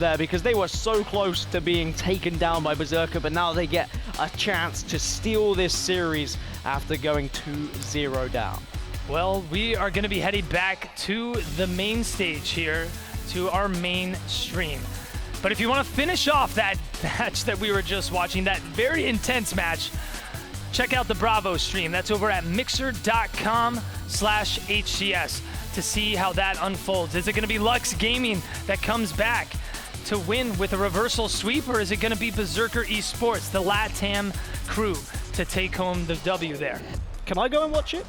there because they were so close to being taken down by Berserker, but now they get a chance to steal this series after going 2-0 down. Well, we are going to be heading back to the main stage here, to our main stream. But if you want to finish off that match that we were just watching, that very intense match, check out the Bravo stream. That's over at mixer.com/HCS to see how that unfolds. Is it going to be Lux Gaming that comes back to win with a reversal sweep, or is it going to be Berserker Esports, the LATAM crew, to take home the W there? Can I go and watch it?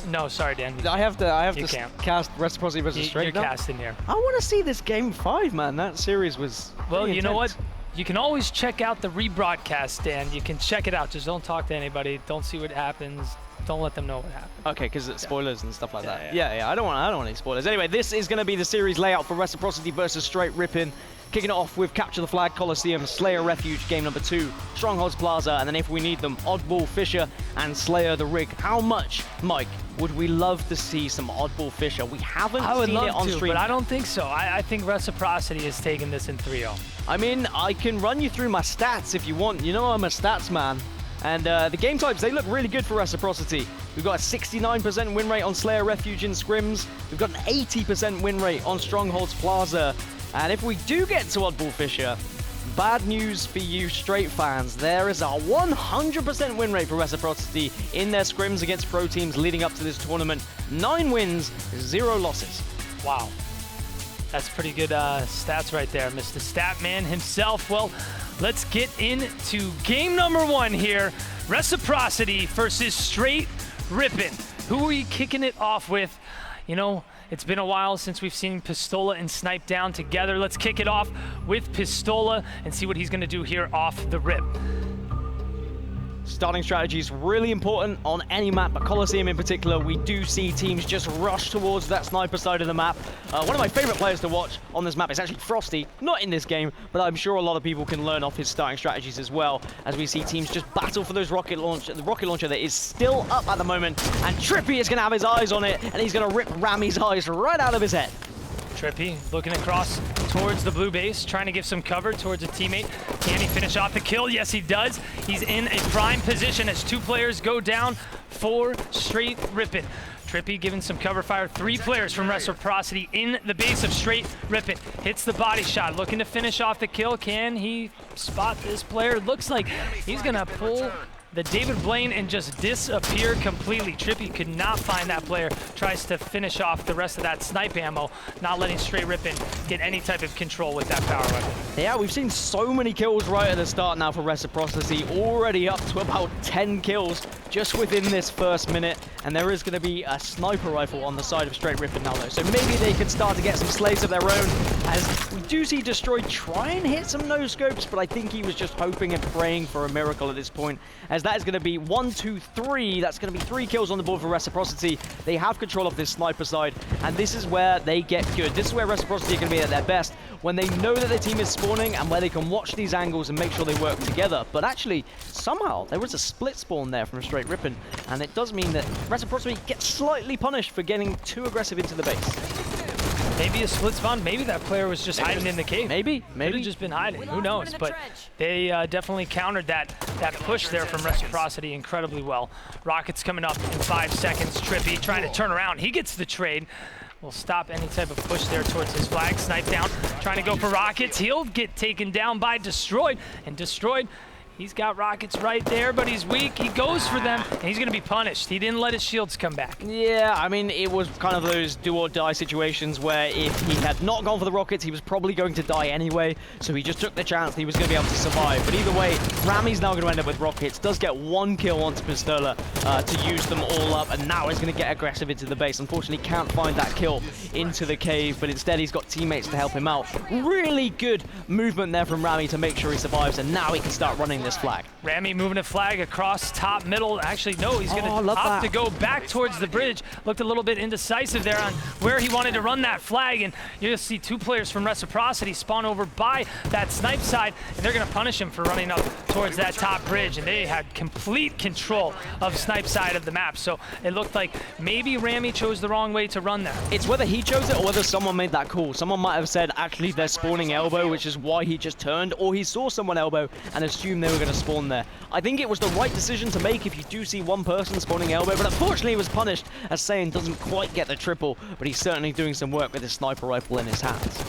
No, sorry, Dan. I have to cast Reciprocity versus Str8. You're casting here. I want to see this game 5, man. That series was well, you intense. know what? You can always check out the rebroadcast, Dan. You can check it out. Just don't talk to anybody. Don't see what happens. Don't let them know what happened. Okay, because it's spoilers and stuff like that. Yeah. I don't want any spoilers. Anyway, this is going to be the series layout for Reciprocity versus Str8 Rippen. Kicking it off with Capture the Flag, Coliseum, Slayer Refuge, game number 2, Strongholds Plaza, and then if we need them, Oddball Fisher and Slayer the Rig. How much, Mike, would we love to see some Oddball Fisher? We haven't seen it on stream. But I don't think so. I think Reciprocity is taking this in 3-0. I mean, I can run you through my stats if you want. You know I'm a stats man. And the game types, they look really good for Reciprocity. We've got a 69% win rate on Slayer Refuge in scrims. We've got an 80% win rate on Strongholds Plaza. And if we do get to Oddball Fisher, bad news for you Str8 fans. There is a 100% win rate for Reciprocity in their scrims against pro teams leading up to this tournament. 9 wins, 0 losses. Wow. That's pretty good stats right there, Mr. Statman himself. Well, let's get into game number 1 here. Reciprocity versus Str8 Rippen. Who are you kicking it off with? You know, it's been a while since we've seen Pistola and Snipe down together. Let's kick it off with Pistola and see what he's going to do here off the rip. Starting strategy is really important on any map, but Coliseum in particular, we do see teams just rush towards that sniper side of the map. One of my favorite players to watch on this map is actually Frosty, not in this game, but I'm sure a lot of people can learn off his starting strategies as well, as we see teams just battle for those rocket launch. The rocket launcher that is still up at the moment, and Trippy is going to have his eyes on it, and he's going to rip Rami's eyes right out of his head. Trippy looking across towards the blue base, trying to give some cover towards a teammate. Can he finish off the kill? Yes, he does. He's in a prime position as 2 players go down for Str8 Rippen. Trippy giving some cover fire. 3 players from Reciprocity in the base of Str8 Rippen. Hits the body shot, looking to finish off the kill. Can he spot this player? Looks like he's gonna pull the David Blaine and just disappear completely. Trippy could not find that player. Tries to finish off the rest of that snipe ammo, not letting Str8 Rippen get any type of control with that power weapon. Yeah, we've seen so many kills right at the start now for Reciprocity, already up to about 10 kills just within this first minute. And there is going to be a sniper rifle on the side of Str8 Rippen now though, so maybe they can start to get some slays of their own, as we do see Destroy try and hit some no-scopes, but I think he was just hoping and praying for a miracle at this point, as that is going to be 1, 2, 3. That's going to be 3 kills on the board for Reciprocity. They have control of this sniper side, and this is where they get good. This is where Reciprocity are going to be at their best, when they know that their team is spawning and where they can watch these angles and make sure they work together. But actually, somehow, there was a split spawn there from Str8 Rippen, and it does mean that Reciprocity gets slightly punished for getting too aggressive into the base. Maybe a split spawn. Maybe that player was just hiding in the cave. Maybe. Could have just been hiding. Who knows? But they definitely countered that push there from Reciprocity incredibly well. Rockets coming up in 5 seconds. Trippy trying to turn around. He gets the trade. Will stop any type of push there towards his flag. Snipe down. Trying to go for Rockets. He'll get taken down by Destroyed. And Destroyed, he's got Rockets right there, but he's weak. He goes for them, and he's going to be punished. He didn't let his shields come back. Yeah, I mean, it was kind of those do-or-die situations where if he had not gone for the Rockets, he was probably going to die anyway, so he just took the chance that he was going to be able to survive. But either way, Rami's now going to end up with Rockets, does get 1 kill onto Pistola to use them all up, and now he's going to get aggressive into the base. Unfortunately, can't find that kill into the cave, but instead he's got teammates to help him out. Really good movement there from Rami to make sure he survives, and now he can start running this flag. Rami moving a flag across top middle. Actually, no, he's going to opt to go back towards the bridge. Looked a little bit indecisive there on where he wanted to run that flag, and you're going to see two players from Reciprocity spawn over by that snipe side, and they're going to punish him for running up towards that top bridge, and they had complete control of snipe side of the map. So it looked like maybe Rami chose the wrong way to run there. It's whether he chose it or whether someone made that call. Someone might have said, actually, they're spawning elbow, which is why he just turned, or he saw someone elbow and assumed they were going to spawn there. I think it was the right decision to make if you do see one person spawning elbow, but unfortunately he was punished as Saiyan doesn't quite get the triple, but he's certainly doing some work with his sniper rifle in his hands.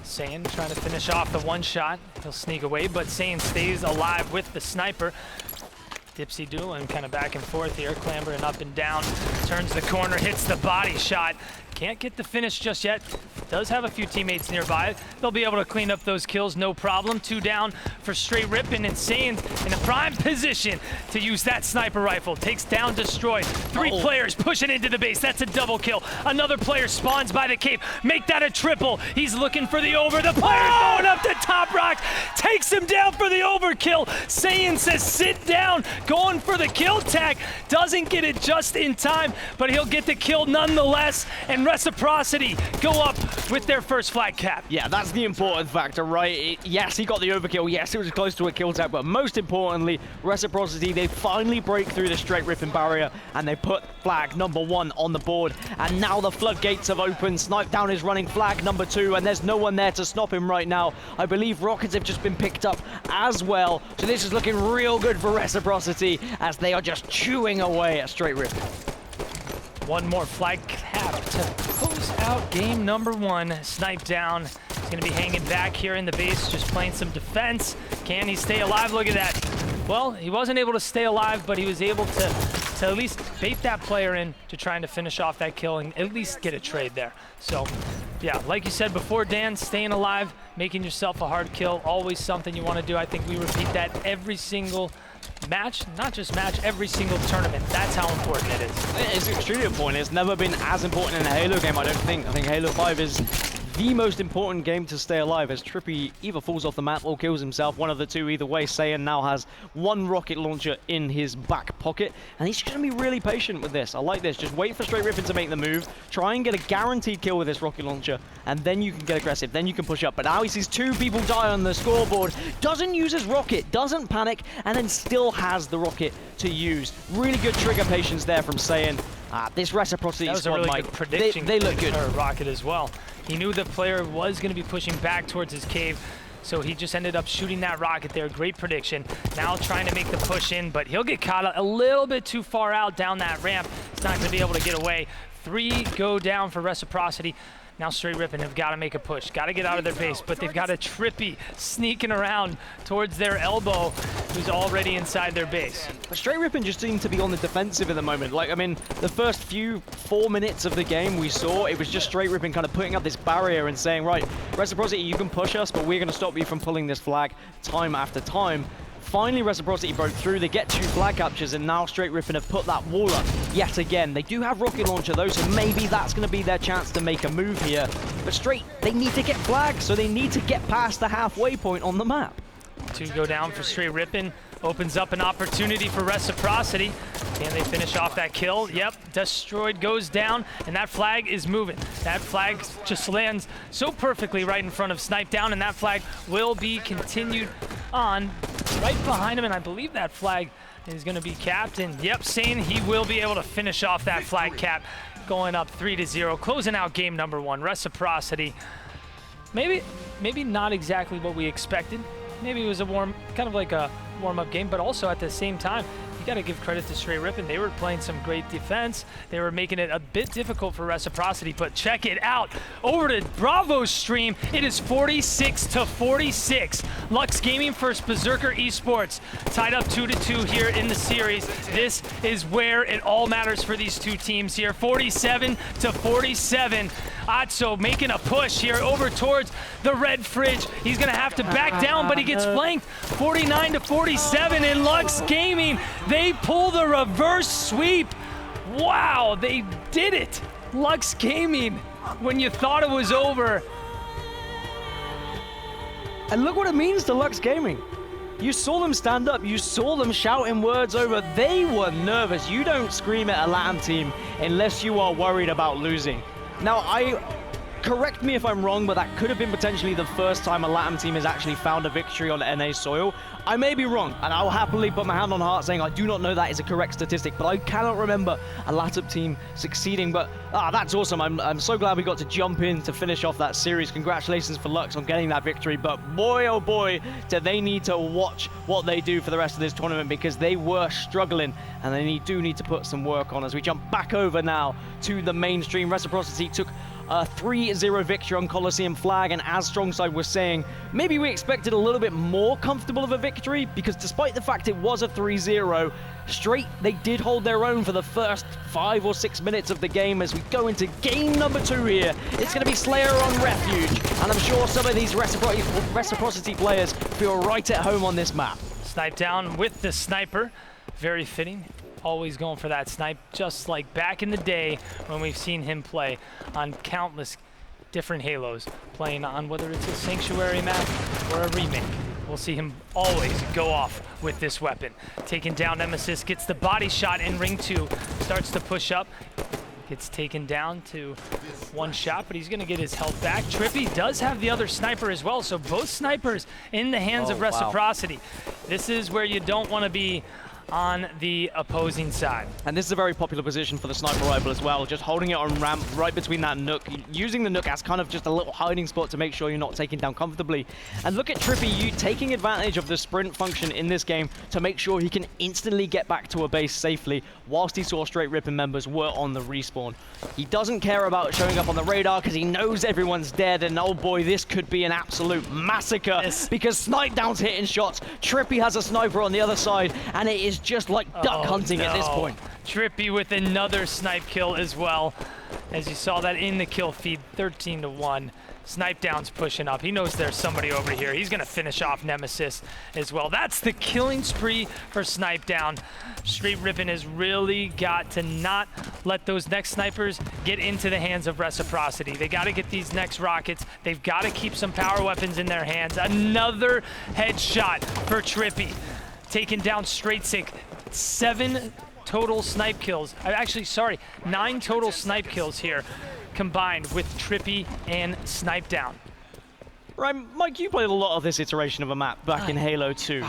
Saiyan trying to finish off the one shot. He'll sneak away, but Saiyan stays alive with the sniper. Dipsy dueling kind of back and forth here, clambering up and down, turns the corner, hits the body shot. Can't get the finish just yet. Does have a few teammates nearby. They'll be able to clean up those kills, no problem. 2 down for Str8 Rippen, and Saiyan in a prime position to use that sniper rifle. Takes down Destroy. 3 players pushing into the base. That's a double kill. Another player spawns by the cave. Make that a triple. He's looking for the over. The player going up the top rock. Takes him down for the overkill. Saiyan says sit down. Going for the kill tag. Doesn't get it just in time, but he'll get the kill nonetheless. And Reciprocity go up with their first flag cap. Yeah, that's the important factor, right? Yes, he got the overkill. Yes, it was close to a kill tag, but most importantly, Reciprocity, they finally break through the Str8 Rippen barrier, and they put flag number 1 on the board. And now the floodgates have opened. Snipe Down is running flag number 2, and there's no one there to stop him right now. I believe rockets have just been picked up as well. So this is looking real good for Reciprocity as they are just chewing away at Str8 Rippen. One more flag cap to close out game number 1. Snipe Down. He's going to be hanging back here in the base, just playing some defense. Can he stay alive? Look at that. Well, he wasn't able to stay alive, but he was able to at least bait that player in to trying to finish off that kill and at least get a trade there. So, yeah, like you said before, Dan, staying alive, making yourself a hard kill, always something you want to do. I think we repeat that every single match, not just match, every single tournament. That's how important it is. It's extremely important. It's never been as important in a Halo game, I don't think. I think Halo 5 is the most important game to stay alive, as Trippy either falls off the map or kills himself, one of the two either way. Saiyan now has 1 rocket launcher in his back pocket, and he's going to be really patient with this. I like this. Just wait for Str8 Rippen to make the move, try and get a guaranteed kill with this rocket launcher, and then you can get aggressive, then you can push up. But now he sees 2 people die on the scoreboard, doesn't use his rocket, doesn't panic, and then still has the rocket to use. Really good trigger patience there from Saiyan. This Reciprocity squad, really good prediction. They look good. Rocket as well. He knew the player was going to be pushing back towards his cave, so he just ended up shooting that rocket there. Great prediction. Now trying to make the push in, but he'll get caught a little bit too far out down that ramp. He's not going to be able to get away. 3 go down for Reciprocity. Now Str8 Rippen have got to make a push, got to get out of their base, but they've got a Trippy sneaking around towards their elbow, who's already inside their base. Str8 Rippen just seemed to be on the defensive at the moment. Like, I mean, the first 4 minutes of the game we saw, it was just Str8 Rippen kind of putting up this barrier and saying, right, Reciprocity, you can push us, but we're going to stop you from pulling this flag time after time. Finally, Reciprocity broke through. They get 2 flag captures, and now Str8 Rippen have put that wall up yet again. They do have rocket launcher though, so maybe that's going to be their chance to make a move here. But Str8, they need to get flags, so they need to get past the halfway point on the map. 2 go down for Str8 Rippen. Opens up an opportunity for Reciprocity. Can they finish off that kill? Yep, Destroyed goes down, and that flag is moving. That flag just lands so perfectly right in front of Snipe Down, and that flag will be continued on right behind him, and I believe that flag is going to be capped. And yep, saying he will be able to finish off that flag cap, going up 3-0, closing out game number 1. Reciprocity, maybe not exactly what we expected. Maybe it was a kind of like a warm-up game, but also at the same time, you got to give credit to Str8 Rippen. They were playing some great defense. They were making it a bit difficult for Reciprocity, but check it out. Over to Bravo's stream, it is 46-46. Lux Gaming versus Berserker Esports, tied up 2-2 here in the series. This is where it all matters for these 2 teams here. 47-47. Atso making a push here over towards the red fridge. He's gonna have to back down, but he gets flanked. 49-47 in Lux Gaming. They pull the reverse sweep. Wow, they did it. Lux Gaming, when you thought it was over. And look what it means to Lux Gaming. You saw them stand up. You saw them shouting words over. They were nervous. You don't scream at a LATAM team unless you are worried about losing. Now, correct me if I'm wrong, but that could have been potentially the first time a LATAM team has actually found a victory on NA soil. I may be wrong, and I'll happily put my hand on heart saying I do not know that is a correct statistic, but I cannot remember a LATAM team succeeding. But that's awesome. I'm so glad we got to jump in to finish off that series. Congratulations for Lux on getting that victory, but boy, oh boy, do they need to watch what they do for the rest of this tournament, because they were struggling, and they do need to put some work on. As we jump back over now to the mainstream, Reciprocity took a 3-0 victory on Coliseum Flag, and as Strongside was saying, maybe we expected a little bit more comfortable of a victory, because despite the fact it was a 3-0, Str8, they did hold their own for the first 5 or 6 minutes of the game. As we go into game number 2 here, it's going to be Slayer on Refuge, and I'm sure some of these Reciprocity players feel right at home on this map. Snipe down with the sniper, very fitting. Always going for that snipe, just like back in the day when we've seen him play on countless different Halos, playing on whether it's a Sanctuary map or a remake. We'll see him always go off with this weapon. Taking down Nemesis, gets the body shot in ring 2, starts to push up, gets taken down to 1 shot, but he's gonna get his health back. Trippy does have the other sniper as well, so both snipers in the hands of Reciprocity. Wow. This is where you don't want to be on the opposing side. And this is a very popular position for the sniper rifle as well, just holding it on ramp right between that nook, using the nook as kind of just a little hiding spot to make sure you're not taken down comfortably. And look at Trippy, you taking advantage of the sprint function in this game to make sure he can instantly get back to a base safely whilst he saw Str8 Rippen members were on the respawn. He doesn't care about showing up on the radar because he knows everyone's dead, and oh boy, this could be an absolute massacre because Snipe Down's hitting shots. Trippy has a sniper on the other side, and it is just like duck hunting at this point. Trippy with another snipe kill as well. As you saw that in the kill feed, 13-1. Snipe Down's pushing up. He knows there's somebody over here. He's gonna finish off Nemesis as well. That's the killing spree for Snipe Down. Str8 Rippen has really got to not let those next snipers get into the hands of Reciprocity. They gotta get these next rockets. They've gotta keep some power weapons in their hands. Another headshot for Trippy. Taking down Str8 7 total snipe kills. Actually, sorry, 9 total snipe kills here, combined with Trippy and Snipe Down. Right, Mike, you played a lot of this iteration of a map back in Halo 2.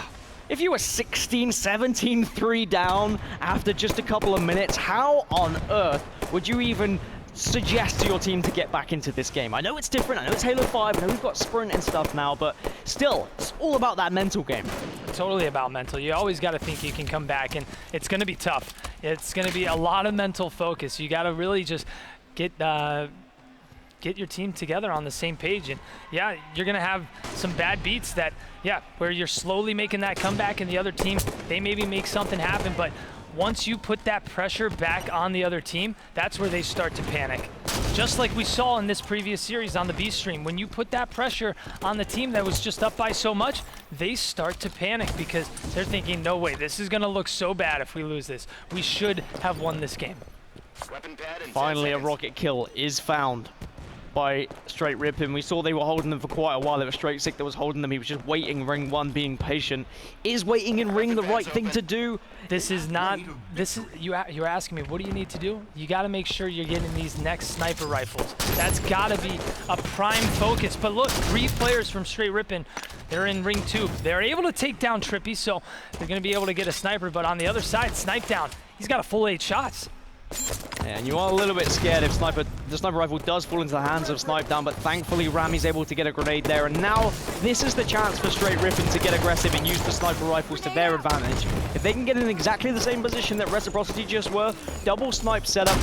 If you were 16, 17, 3 down after just a couple of minutes, how on earth would you even suggest to your team to get back into this game? I know it's different, I know it's Halo 5, I know we've got sprint and stuff now, but still, it's all about that mental game. Totally about mental. You always got to think you can come back, and it's going to be tough. It's going to be a lot of mental focus. You got to really just get your team together on the same page, and yeah, you're going to have some bad beats that, yeah, where you're slowly making that comeback, and the other team, they maybe make something happen, but once you put that pressure back on the other team, that's where they start to panic. Just like we saw in this previous series on the B stream, when you put that pressure on the team that was just up by so much, they start to panic because they're thinking, no way, this is gonna look so bad if we lose this. We should have won this game. Finally, a rocket kill is found by Str8 Rippen. We saw they were holding them for quite a while. It was Str8 that was holding them. He was just waiting ring 1, being patient. Is waiting in ring the right thing to do? This is not, you're asking me, what do you need to do? You gotta make sure you're getting these next sniper rifles. That's gotta be a prime focus. But look, 3 players from Str8 Rippen, they're in ring 2. They're able to take down Trippy, so they're gonna be able to get a sniper, but on the other side, Snipe Down, he's got a full 8 shots. And you are a little bit scared if the sniper rifle does fall into the hands of Snipe Down, but thankfully Rami's able to get a grenade there, and now this is the chance for Str8 Rippen to get aggressive and use the sniper rifles to their advantage. If they can get in exactly the same position that Reciprocity just were, double snipe setup,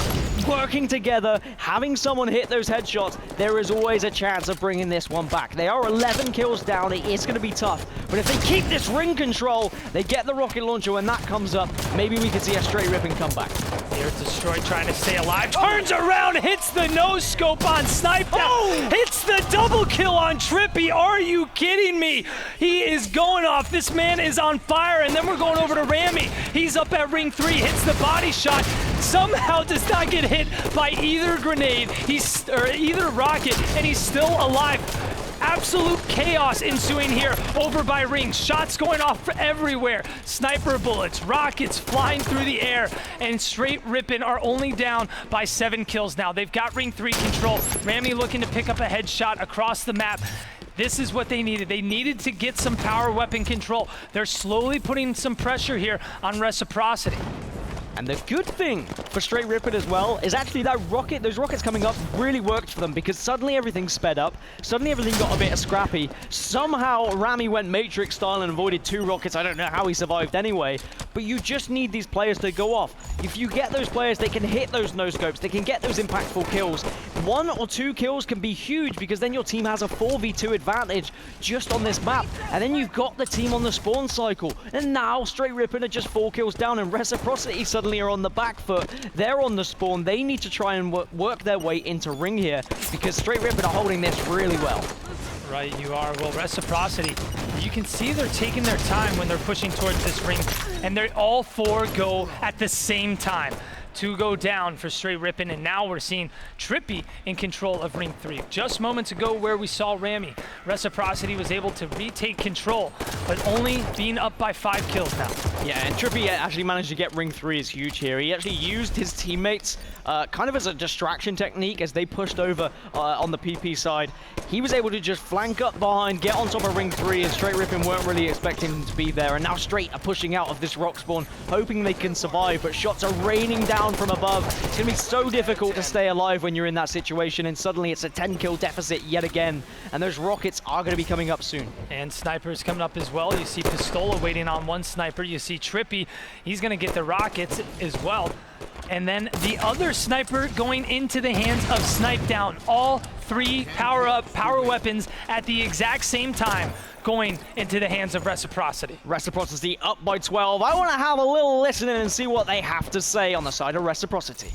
working together, having someone hit those headshots, there is always a chance of bringing this one back. They are 11 kills down, it is going to be tough, but if they keep this ring control, they get the rocket launcher when that comes up, maybe we can see a Str8 Rippen come back. Here's Str8 trying to stay alive, turns around, hits the no-scope on Snipe Down, hits the double kill on Trippy. Are you kidding me? He is going off. This man is on fire, and then we're going over to Rami. He's up at ring 3, hits the body shot, somehow does not get hit by either grenade, or either rocket, and he's still alive. Absolute chaos ensuing here over by Ring. Shots going off everywhere. Sniper bullets, rockets flying through the air, and Str8 Rippen are only down by 7 kills now. They've got Ring 3 control. Rami looking to pick up a headshot across the map. This is what they needed. They needed to get some power weapon control. They're slowly putting some pressure here on Reciprocity. And the good thing for Str8 Rippen as well is actually that those rockets coming up really worked for them, because suddenly everything sped up, suddenly everything got a bit scrappy. Somehow Rami went Matrix style and avoided 2 rockets. I don't know how he survived anyway, but you just need these players to go off. If you get those players, they can hit those no-scopes, they can get those impactful kills. 1 or 2 kills can be huge, because then your team has a 4v2 advantage just on this map, and then you've got the team on the spawn cycle. And now Str8 Rippen are just 4 kills down, and Reciprocity suddenly are on the back foot. They're on the spawn. They need to try and work their way into Ring here, because Str8 Rippen are holding this really well. Right, you are. Well, Reciprocity, you can see they're taking their time when they're pushing towards this Ring, and they all 4 go at the same time. 2 go down for Str8 Rippen, and now we're seeing Trippy in control of Ring 3. Just moments ago where we saw Rami, Reciprocity was able to retake control, but only being up by 5 kills now. Yeah, and Trippy actually managed to get Ring 3 is huge here. He actually used his teammates kind of as a distraction technique as they pushed over on the PP side. He was able to just flank up behind, get on top of Ring 3, and Str8 Rippen weren't really expecting him to be there. And now Str8 are pushing out of this rock spawn, hoping they can survive, but shots are raining down from above. It's going to be so difficult to stay alive when you're in that situation, and suddenly it's a 10-kill deficit yet again, and those rockets are going to be coming up soon. And snipers coming up as well. You see Pistola waiting on 1 sniper. You see Trippy, he's going to get the rockets as well. And then the other sniper going into the hands of Snip3down. All 3 power weapons at the exact same time going into the hands of Reciprocity. Reciprocity up by 12. I want to have a little listen in and see what they have to say on the side of Reciprocity.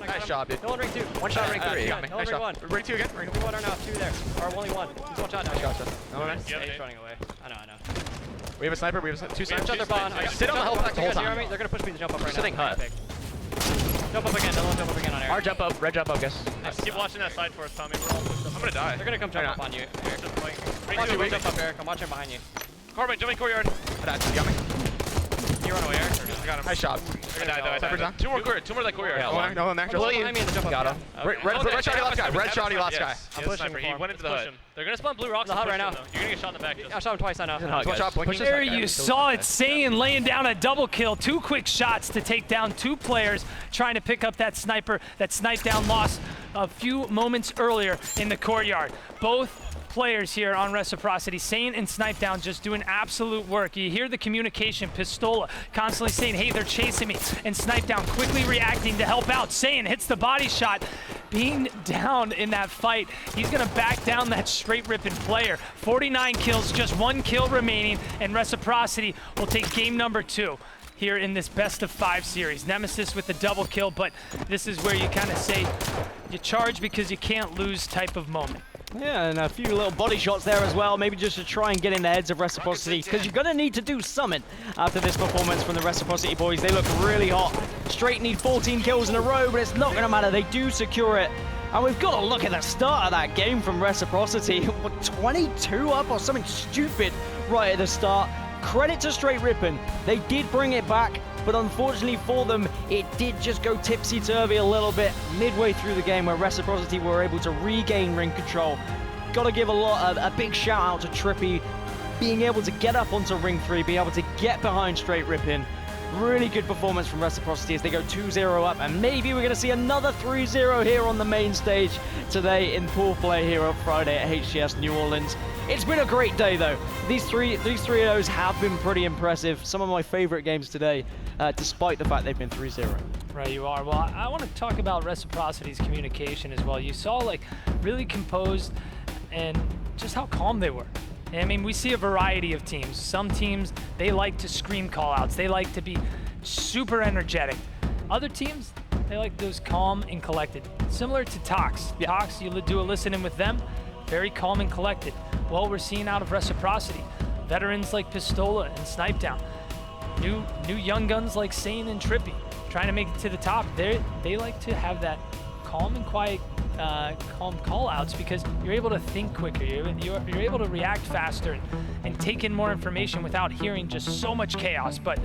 Nice job, dude. Kill on Ring 2. 1 shot Ring 3. Got me. Kill on Nice Ring job. 1. Ring 2 again. Ring 1 or no, 2 there. Or only 1. He's 1 shot now. Gotcha. No, Yeah, nice. he's running away. I know. We have a sniper. We have 2 snipers. Shot their spawn. Sit on the health pack the whole time. They're gonna push me to jump up right Sitting now. hut. Jump up again. Another one jump up again on air. Our jump up. Red jump up, guys. Keep watching that side for us, Tommy. We're all pushed up. I'm gonna die. They're gonna come jump up on you. Eric. Watch him jump up, Eric. I'm watching behind you. Carbine, jumping courtyard. I died. You got me. You run away, Eric. I got him. Nice job. I died. Sniper's down. 2 more courtyard. 2 more like courtyard. Yeah, no one there. Below you. Behind me in the jump up. Got him. Red shotty last guy. Red shotty last guy. I'm pushing Sniper. for He him. went into the hut. They're gonna spawn blue rocks The hut and right push now. them, though. You're gonna get shot in the back. I shot him twice, I know. Watch out, blinking. There you saw it, Saiyan laying down a double kill. 2 quick shots to take down 2 players trying to pick up that sniper that Snip3down lost a few moments earlier in the courtyard. Both players here on Reciprocity, Saiyan and Snip3down, just doing absolute work. You hear the communication, Pistola constantly saying, hey, they're chasing me, and Snip3down quickly reacting to help out. Saiyan hits the body shot, being down in that fight. He's gonna back down that Str8 Rippen player. 49 kills, just 1 kill remaining, and Reciprocity will take game number 2 here in this best of 5 series. Nemesis with the double kill, but this is where you kind of say you charge because you can't lose type of moment. Yeah, and a few little body shots there as well, maybe just to try and get in the heads of Reciprocity, because you're going to need to do something after this performance from the Reciprocity boys. They look really hot. Str8 need 14 kills in a row, but it's not going to matter. They do secure it. And we've got to look at the start of that game from Reciprocity. 22 up or something stupid right at the start. Credit to Str8 Rippen. They did bring it back, but unfortunately for them, it did just go tipsy-turvy a little bit midway through the game, where Reciprocity were able to regain ring control. Got to give a big shout out to Trippy, being able to get up onto Ring 3, be able to get behind Str8 Rippen. Really good performance from Reciprocity as they go 2-0 up, and maybe we're going to see another 3-0 here on the main stage today in pool play here on Friday at HCS New Orleans. It's been a great day though. These 3-0s have been pretty impressive. Some of my favorite games today, despite the fact they've been 3-0. Right, you are. Well, I want to talk about Reciprocity's communication as well. You saw like really composed and just how calm they were. I mean, we see a variety of teams. Some teams, they like to scream call-outs. They like to be super energetic. Other teams, they like those calm and collected. Similar to Tox. Yeah. Tox, you do a listen-in with them, very calm and collected. Well, we're seeing out of Reciprocity, veterans like Pistola and Snip3down. New young guns like Saiyan and Trippy, trying to make it to the top. They like to have that calm and quiet, calm call-outs because you're able to think quicker. You're able to react faster and take in more information without hearing just so much chaos. But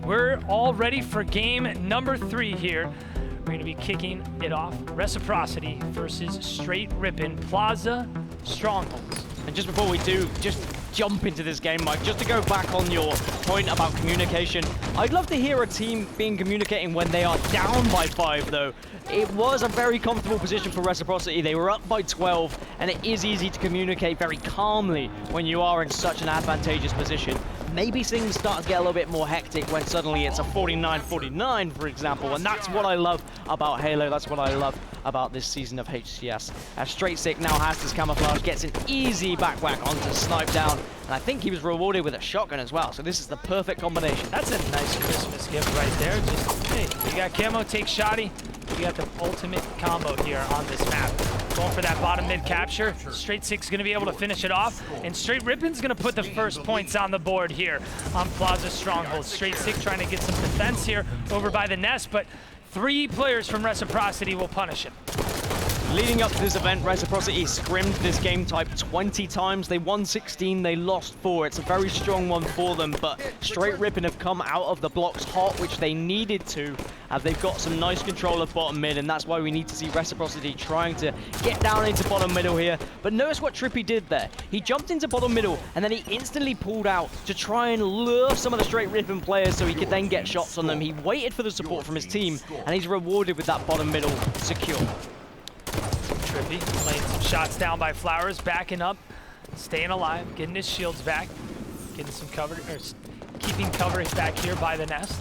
we're all ready for game number 3 here. We're going to be kicking it off. Reciprocity versus Str8 Rippen, Plaza Strongholds. And just before we do, just jump into this game, Mike, just to go back on your point about communication, I'd love to hear a team being communicating when they are down by 5, though. It was a very comfortable position for Reciprocity. They were up by 12, and it is easy to communicate very calmly when you are in such an advantageous position. Maybe things start to get a little bit more hectic when suddenly it's a 49-49, for example, and that's what I love about Halo. That's what I love about this season of HCS. As Str8 now has this camouflage, gets an easy back whack onto Snipe Down, and I think he was rewarded with a shotgun as well, so this is the perfect combination. That's a nice Christmas gift right there. Just, hey, you got camo, take shoddy. You got the ultimate combo here on this map. Going for that bottom mid capture. Str8 going to be able to finish it off, and Str8 Rippen's going to put the first points on the board here on Plaza Stronghold. Str8 trying to get some defense here over by the nest, but 3 players from Reciprocity will punish him. Leading up to this event, Reciprocity scrimmed this game type 20 times. They won 16, they lost 4. It's a very strong one for them, but Str8 Rippen have come out of the blocks hot, which they needed to, as they've got some nice control of bottom mid, and that's why we need to see Reciprocity trying to get down into bottom middle here. But notice what Trippy did there. He jumped into bottom middle, and then he instantly pulled out to try and lure some of the Str8 Rippen players so he could then get shots on them. He waited for the support from his team, and he's rewarded with that bottom middle secure. Trippy laying some shots down by Flowers, backing up, staying alive, getting his shields back, getting some cover, or keeping cover back here by the nest.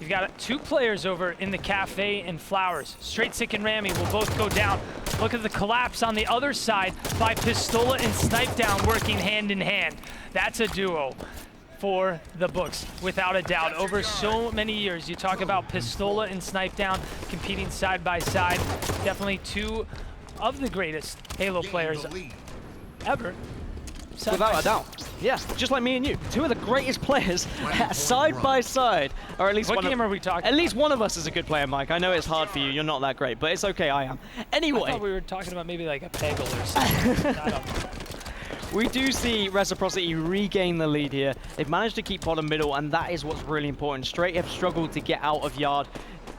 You've got 2 players over in the cafe and Flowers. Str8 and Rami will both go down. Look at the collapse on the other side by Pistola and Snipe Down working hand in hand. That's a duo for the books, without a doubt. Over so many years, you talk about Pistola and Snipe Down competing side by side. Definitely 2 of the greatest Halo players ever. Without a doubt. Yes, just like me and you. 2 of the greatest players side by side. Or at least what game are we talking about? At least one of us is a good player, Mike. I know it's hard for you. You're not that great, but it's okay, I am. Anyway. I thought we were talking about maybe like a Peggle or something. I don't know. We do see Reciprocity regain the lead here. They've managed to keep bottom middle, and that is what's really important. Str8 have struggled to get out of yard,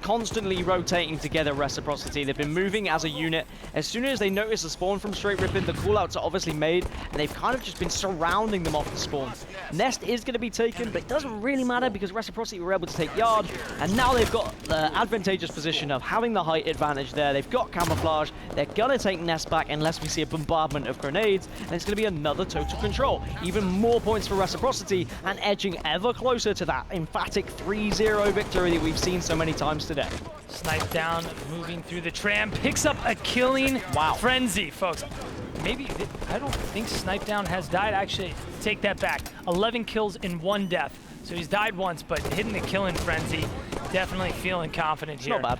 constantly rotating together Reciprocity. They've been moving as a unit. As soon as they notice a spawn from Str8 Rippen, the callouts are obviously made, and they've kind of just been surrounding them off the spawn. Nest is going to be taken, but it doesn't really matter because Reciprocity were able to take yard, and now they've got the advantageous position of having the height advantage there. They've got camouflage. They're going to take Nest back unless we see a bombardment of grenades, and it's going to be another total control. Even more points for Reciprocity, and edging ever closer to that emphatic 3-0 victory that we've seen so many times today. Snipe Down, moving through the tram, picks up a killing frenzy, folks. Maybe, I don't think Snipe Down has died. Actually, take that back. 11 kills in 1 death. So he's died once, but hitting the killing frenzy, definitely feeling confident here. Not bad.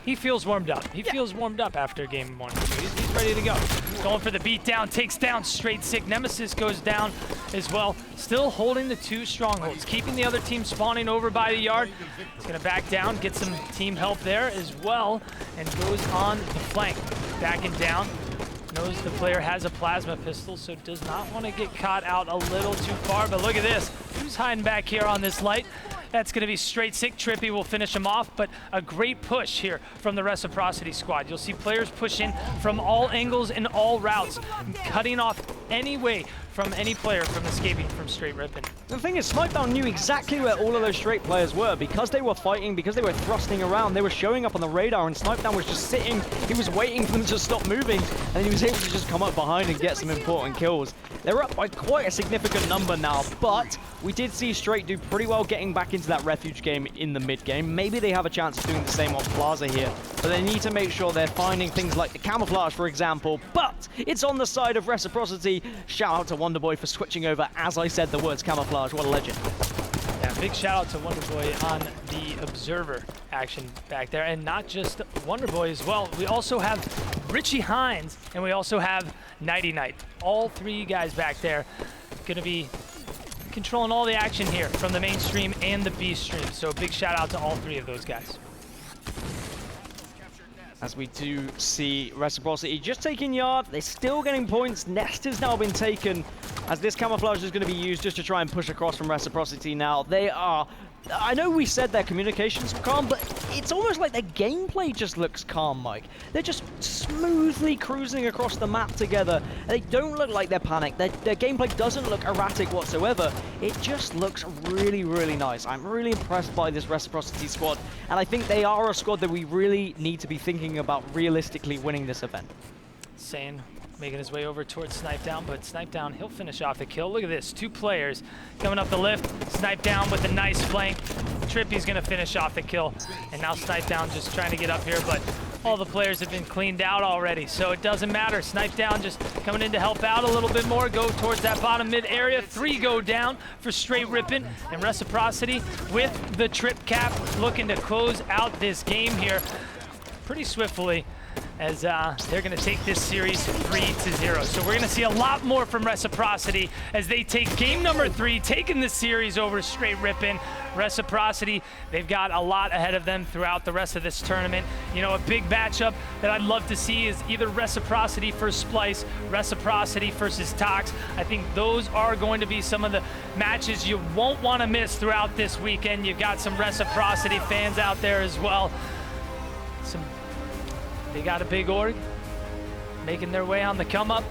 He feels warmed up. He feels warmed up after game 1 or 2. He's ready to go. Going for the beat down, takes down Str8. Nemesis goes down as well. Still holding the 2 strongholds, keeping the other team spawning over by the yard. He's gonna back down, get some team help there as well, and goes on the flank. Backing down, knows the player has a plasma pistol, so does not want to get caught out a little too far, but look at this. Who's hiding back here on this light? That's going to be Str8. Trippy will finish him off, but a great push here from the Reciprocity squad. You'll see players push in from all angles and all routes, cutting off any way from any player from escaping from Str8 Rippen. The thing is, Snipe Down knew exactly where all of those Str8 players were because they were fighting, because they were thrusting around, they were showing up on the radar, and Snipe Down was just sitting. He was waiting for them to stop moving, and he was able to just come up behind and get some important kills. They're up by quite a significant number now, but we did see Str8 do pretty well getting back into that refuge game in the mid game. Maybe they have a chance of doing the same on Plaza here, but they need to make sure they're finding things like the camouflage, for example, but it's on the side of Reciprocity. Shout out to Wonderboy for switching over as I said the words camouflage. What a legend. Yeah, big shout out to Wonderboy on the observer action back there, and not just Wonderboy as well. We also have Richie Hines, and we also have Nighty Night. All 3 guys back there gonna be controlling all the action here from the mainstream and the B stream. So big shout out to all three of those guys. As we do see Reciprocity just taking yard, they're still getting points. Nest has now been taken as this camouflage is going to be used just to try and push across from Reciprocity now. They are, I know we said their communications were calm, but it's almost like their gameplay just looks calm, Mike. They're just smoothly cruising across the map together. They don't look like they're panicked. Their gameplay doesn't look erratic whatsoever. It just looks really, really nice. I'm really impressed by this Reciprocity squad, and I think they are a squad that we really need to be thinking about realistically winning this event. Sane making his way over towards Snipe Down, but Snipe Down, he'll finish off the kill. Look at this, 2 players coming up the lift. Snipe Down with a nice flank. Trippy's gonna finish off the kill. And now Snipe Down just trying to get up here, but all the players have been cleaned out already, so it doesn't matter. Snipe Down just coming in to help out a little bit more, go towards that bottom mid area. 3 go down for Str8 Rippen, and Reciprocity with the trip cap looking to close out this game here pretty swiftly, as they're going to take this series 3-0. So we're going to see a lot more from Reciprocity as they take game number 3, taking the series over Str8 Rippen. Reciprocity, they've got a lot ahead of them throughout the rest of this tournament. You know, a big matchup that I'd love to see is either Reciprocity versus Splice, Reciprocity versus Tox. I think those are going to be some of the matches you won't want to miss throughout this weekend. You've got some Reciprocity fans out there as well. They got a big org making their way on the come up.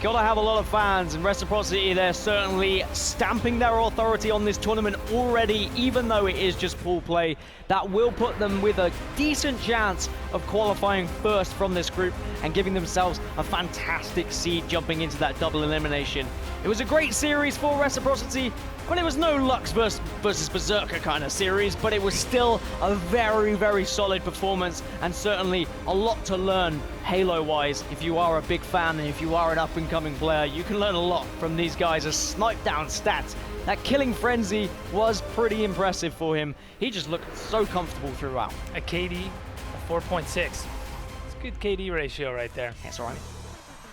Gotta have a lot of fans, and Reciprocity, they're certainly stamping their authority on this tournament already, even though it is just pool play. That will put them with a decent chance of qualifying first from this group and giving themselves a fantastic seed jumping into that double elimination. It was a great series for Reciprocity, but it was no Lux versus Berserker kind of series, but it was still a very, very solid performance, and certainly a lot to learn Halo-wise. If you are a big fan and if you are an up-and-coming player, you can learn a lot from these guys as Snipe Down stats. That killing frenzy was pretty impressive for him. He just looked so comfortable throughout. A KD of 4.6. It's a good KD ratio right there. That's all right.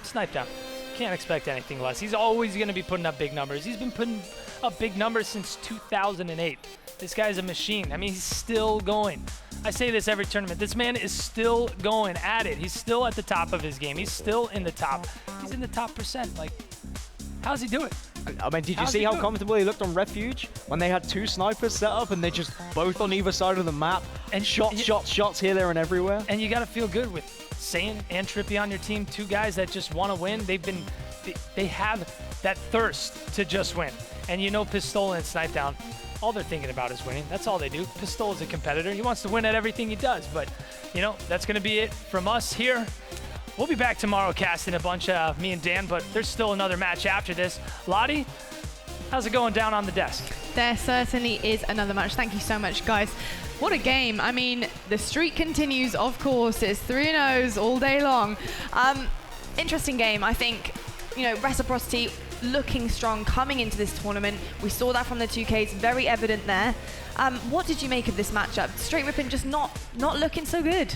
Snipe Down. Can't expect anything less. He's always going to be putting up big numbers. He's been putting up big numbers since 2008. This guy's a machine. I mean, he's still going. I say this every tournament. This man is still going at it. He's still at the top of his game. He's still in the top. He's in the top percent. Like, how's he do it? I mean, did you see how comfortable he looked on Refuge when they had 2 snipers set up and they're just both on either side of the map and shots here, there, and everywhere? And you got to feel good with Sane and Trippy on your team, 2 guys that just want to win. They have that thirst to just win. And you know, Pistol and Snipe Down, all they're thinking about is winning. That's all they do. Pistol is a competitor. He wants to win at everything he does. But, you know, that's going to be it from us here. We'll be back tomorrow casting a bunch of me and Dan, but there's still another match after this. Lottie, how's it going down on the desk? There certainly is another match. Thank you so much, guys. What a game. I mean, the streak continues, of course. It's 3-0s all day long. Interesting game. I think, you know, Reciprocity looking strong coming into this tournament. We saw that from the 2Ks, very evident there. What did you make of this matchup? Str8 Rippen just not looking so good.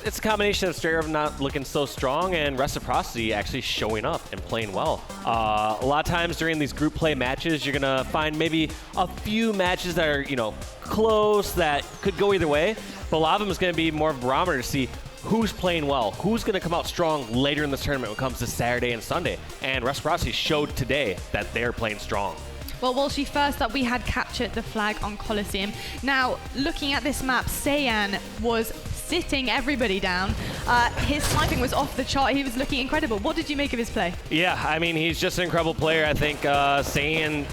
It's a combination of Str8 Rippen not looking so strong and Reciprocity actually showing up and playing well. A lot of times during these group play matches, you're gonna find maybe a few matches that are, you know, close, that could go either way, but a lot of them is gonna be more of a barometer to see who's playing well, who's going to come out strong later in this tournament when it comes to Saturday and Sunday. And Reciprocity showed today that they're playing strong. Well, Walshy, first up, we had captured the flag on Coliseum. Now, looking at this map, Sayan was sitting everybody down. His sniping was off the chart. He was looking incredible. What did you make of his play? Yeah, I mean, he's just an incredible player. I think Sayan,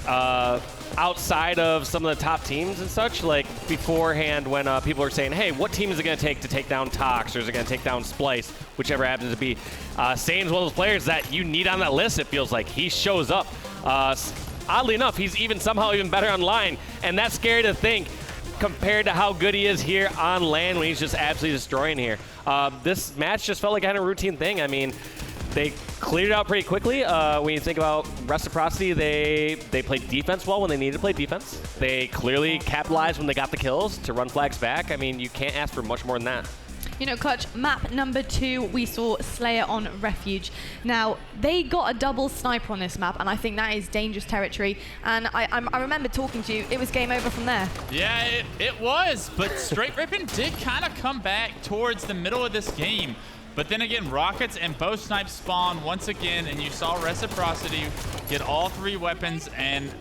outside of some of the top teams and such, like beforehand when people are saying, hey, what team is it going to take down Tox, or is it going to take down Splice, whichever happens to be. Sayan's one of those players that you need on that list, it feels like. He shows up. Oddly enough, he's somehow even better online, and that's scary to think compared to how good he is here on land when he's just absolutely destroying here. This match just felt like kind of a routine thing. I mean, they cleared it out pretty quickly. When you think about Reciprocity, they played defense well when they needed to play defense. They clearly capitalized when they got the kills to run flags back. I mean, you can't ask for much more than that. You know, Clutch, map number 2, we saw Slayer on Refuge. Now, they got a double sniper on this map, and I think that is dangerous territory. And I remember talking to you, it was game over from there. Yeah, it was, but Str8 Rippen did kind of come back towards the middle of this game. But then again, rockets and bow snipes spawn once again, and you saw Reciprocity get all 3 weapons and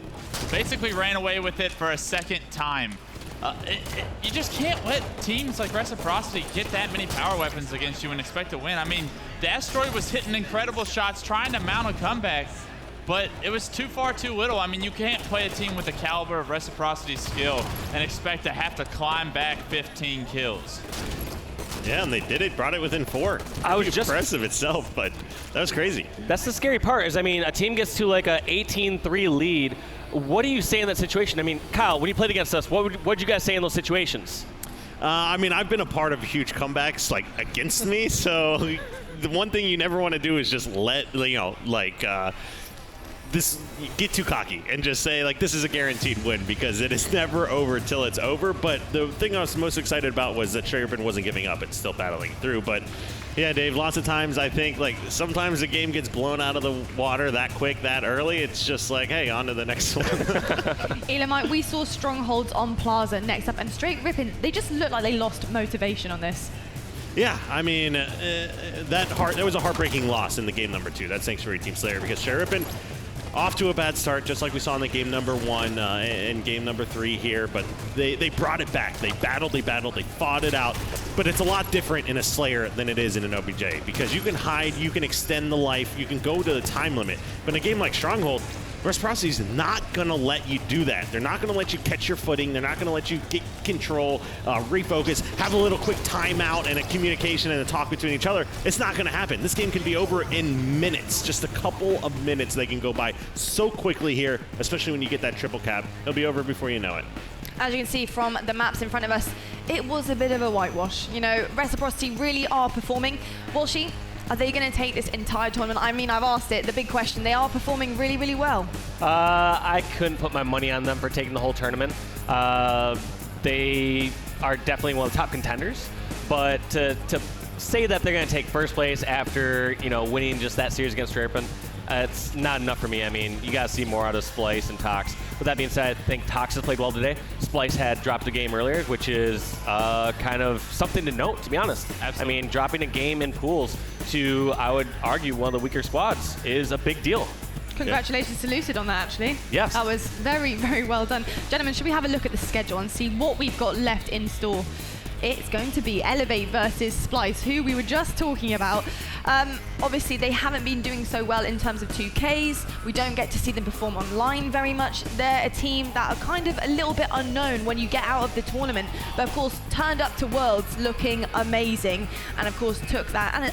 basically ran away with it for a second time. You just can't let teams like Reciprocity get that many power weapons against you and expect to win. I mean, the Asteroid was hitting incredible shots, trying to mount a comeback, but it was too far too little. I mean, you can't play a team with the caliber of Reciprocity's skill and expect to have to climb back 15 kills. Yeah, and they did it, brought it within 4. I was just impressive itself, but that was crazy. That's the scary part is, I mean, a team gets to like a 18-3 lead. What do you say in that situation? I mean, Kyle, when you played against us, what'd you guys say in those situations? I mean, I've been a part of huge comebacks, like, against me, so the one thing you never want to do is just let, you know, like, get too cocky and just say, like, this is a guaranteed win, because it is never over till it's over. But the thing I was most excited about was that Str8 Rippen wasn't giving up and still battling through. But yeah, Dave, lots of times I think, like, sometimes the game gets blown out of the water that quick, that early. It's just like, hey, on to the next one. Elamite, we saw strongholds on Plaza next up, and Str8 Rippen, they just looked like they lost motivation on this. Yeah, I mean, that was a heartbreaking loss in the game number 2. That's thanks for Team Slayer, because Str8 Rippen off to a bad start, just like we saw in the game number 1 and game number 3 here, but they brought it back. They battled, they fought it out, but it's a lot different in a Slayer than it is in an OBJ, because you can hide, you can extend the life, you can go to the time limit, but in a game like Stronghold, Reciprocity's not going to let you do that. They're not going to let you catch your footing. They're not going to let you get control, refocus, have a little quick timeout and a communication and a talk between each other. It's not going to happen. This game can be over in minutes, just a couple of minutes. They can go by so quickly here, especially when you get that triple cap. It'll be over before you know it. As you can see from the maps in front of us, it was a bit of a whitewash. You know, Reciprocity really are performing. Walshy, are they going to take this entire tournament? I mean, I've asked it, the big question. They are performing really, really well. I couldn't put my money on them for taking the whole tournament. They are definitely one of the top contenders, but to say that they're going to take first place after, you know, winning just that series against Str8 Rippen, it's not enough for me. I mean, you got to see more out of Splice and Tox. With that being said, I think Tox has played well today. Splice had dropped a game earlier, which is kind of something to note, to be honest. Absolutely. I mean, dropping a game in pools to, I would argue, one of the weaker squads is a big deal. Congratulations to Lucid on that, actually. Yes. That was very, very well done. Gentlemen, should we have a look at the schedule and see what we've got left in store? It's going to be Elevate versus Splice, who we were just talking about. Obviously, they haven't been doing so well in terms of 2Ks. We don't get to see them perform online very much. They're a team that are kind of a little bit unknown when you get out of the tournament, but of course, turned up to Worlds looking amazing, and of course, took that. And